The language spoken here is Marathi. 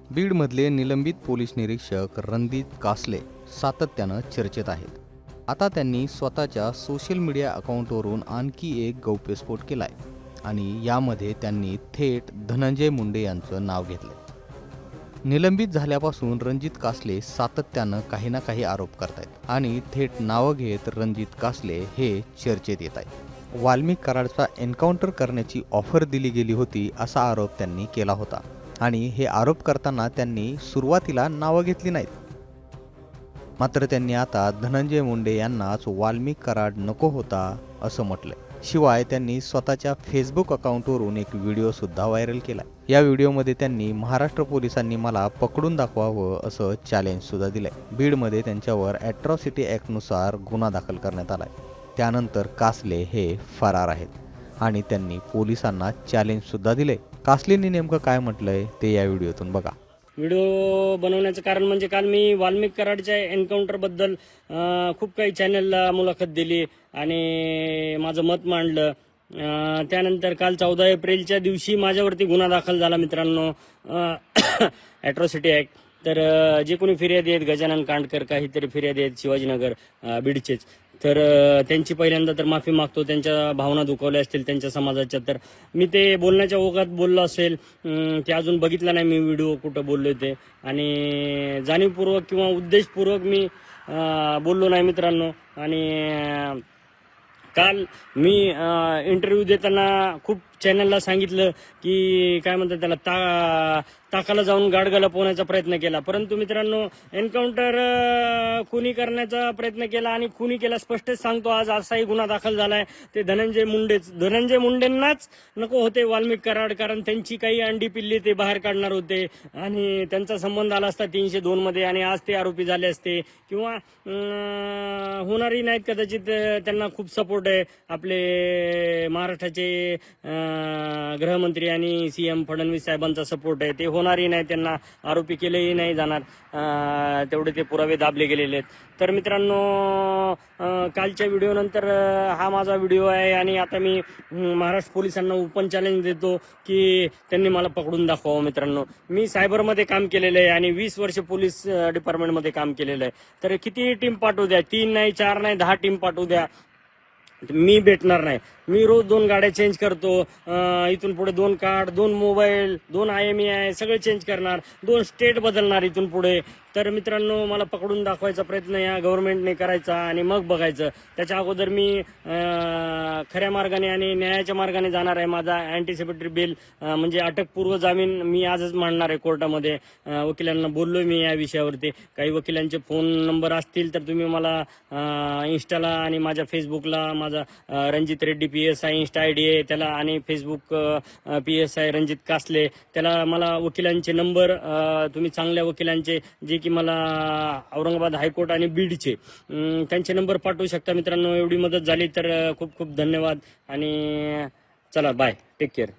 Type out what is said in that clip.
बीडमधले निलंबित पोलीस निरीक्षक रणदीप कासले सातत्यानं चर्चेत आहेत. आता त्यांनी स्वतःच्या सोशल मीडिया अकाउंटवरून आणखी एक गौप्यस्फोट केलाय आणि यामध्ये त्यांनी थेट धनंजय मुंडे यांचं नाव घेतलंय. निलंबित झाल्यापासून रणजित कासले सातत्यानं काही ना काही आरोप करतायत आणि थेट नावं घेत रणजित कासले हे चर्चेत येत आहेत. वाल्मिक कराडचा एन्काउंटर करण्याची ऑफर दिली गेली होती असा आरोप त्यांनी केला होता आणि हे आरोप करताना त्यांनी सुरुवातीला नावं घेतली नाहीत. मात्र त्यांनी आता धनंजय मुंडे यांनाच वाल्मिक कराड नको होता असं म्हटलंय. शिवाय त्यांनी स्वतःच्या फेसबुक अकाउंटवरून एक व्हिडिओ सुद्धा व्हायरल केला. या व्हिडिओमध्ये त्यांनी महाराष्ट्र पोलिसांनी मला पकडून दाखवावं असं चॅलेंज सुद्धा दिलंय. बीडमध्ये त्यांच्यावर ॲट्रॉसिटी ॲक्टनुसार गुन्हा दाखल करण्यात आलाय. त्यानंतर कासले हे फरार आहेत आणि त्यांनी पोलिसांना चॅलेंज सुद्धा दिले. कासलेंनी नेमकं काय म्हटलंय ते या व्हिडिओतून बघा. व्हिडिओ बनवण्याचं कारण म्हणजे काल मी वाल्मिक कराडच्या एन्काउंटर बद्दल खूप काही चॅनलला मुलाखत दिली आणि माझं मत मांडलं. त्यानंतर काल 14 एप्रिलच्या दिवशी माझ्यावरती गुन्हा दाखल झाला मित्रांनो, ॲट्रॉसिटी ॲक्ट. तर जे कोणी फिर्यादी आहेत, गजानन कांडकर काहीतरी फिर्यादी आहेत शिवाजीनगर बीडचेच, तर त्यांची पहिल्यांदा तर माफी मागतो. त्यांच्या भावना दुखावल्या असतील त्यांच्या समाजाच्या, तर मी ते बोलण्याच्या ओघात बोललो असेल ते अजून बघितला नाही मी व्हिडिओ कुठं बोललोय ते, आणि जाणीवपूर्वक किंवा उद्देशपूर्वक मी बोललो नाही मित्रांनो. आणि काल मी इंटरव्ह्यू देताना खूप चॅनलला सांगितलं की काय म्हणतात त्याला, ताकाला जाऊन गाडगा लपवण्याचा प्रयत्न केला. परंतु मित्रांनो, एन्काउंटर खुनी करण्याचा प्रयत्न केला आणि खुनी केला स्पष्टच सांगतो. आज असाही गुन्हा दाखल झालाय. ते धनंजय मुंडेंनाच नको होते वाल्मिक कराड, कारण त्यांची काही अंडी पिल्ली ते बाहेर काढणार होते आणि त्यांचा संबंध आला असता 302 मध्ये आणि आज ते आरोपी झाले असते किंवा होणारही नाहीत कदाचित. त्यांना खूप सपोर्ट आहे आपले महाराष्ट्राचे गृहमंत्री आणि सीएम फडणवीस साहेबांचा सपोर्ट आहे. ते होणारही नाही, त्यांना आरोपी केलेही नाही जाणार, तेवढे ते पुरावे दाबले गेलेले आहेत. तर मित्रांनो, कालच्या व्हिडिओ नंतर हा माझा व्हिडिओ आहे आणि आता मी महाराष्ट्र पोलिसांना ओपन चॅलेंज देतो की त्यांनी मला पकडून दाखवावं. मित्रांनो, मी सायबरमध्ये काम केलेलं आहे आणि 20 वर्ष पोलीस डिपार्टमेंटमध्ये काम केलेलं आहे. तर किती टीम पाठवू द्या, 3 नाही, 4 नाही, 10 टीम पाठवू द्या, मी भेटणार नाही. मी रोज 2 गाड्या चेंज करतो. इथून पुढे 2 कार्ड, 2 मोबाईल, 2 IMEI सगळे चेंज करणार, 2 स्टेट बदलणार इथून पुढे. तर मित्रांनो, मला पकडून दाखवायचा प्रयत्न या गव्हर्नमेंटने करायचा आणि मग बघायचं. त्याच्या अगोदर मी खऱ्या मार्गाने आणि न्यायाच्या मार्गाने जाणार आहे. माझा अँटिसिपेटरी बेल म्हणजे अटकपूर्व जामीन मी आजच मांडणार आहे कोर्टामध्ये. वकिलांना बोललोय मी या विषयावरती. काही वकिलांचे फोन नंबर असतील तर तुम्ही मला इंस्टाला आणि माझ्या फेसबुकला माझा Ranjit Reddy PSI Insta ID आहे त्याला, आणि फेसबुक PSI रणजित कासले, त्याला मला वकिलांचे नंबर तुम्ही चांगल्या वकिलांचे जे की मला औरंगाबाद हायकोर्ट आणि बीडचे त्यांचे नंबर पाठवू शकता. मित्रांनो, एवढी मदत झाली तर खूप खूप धन्यवाद आणि चला बाय, टेक केअर.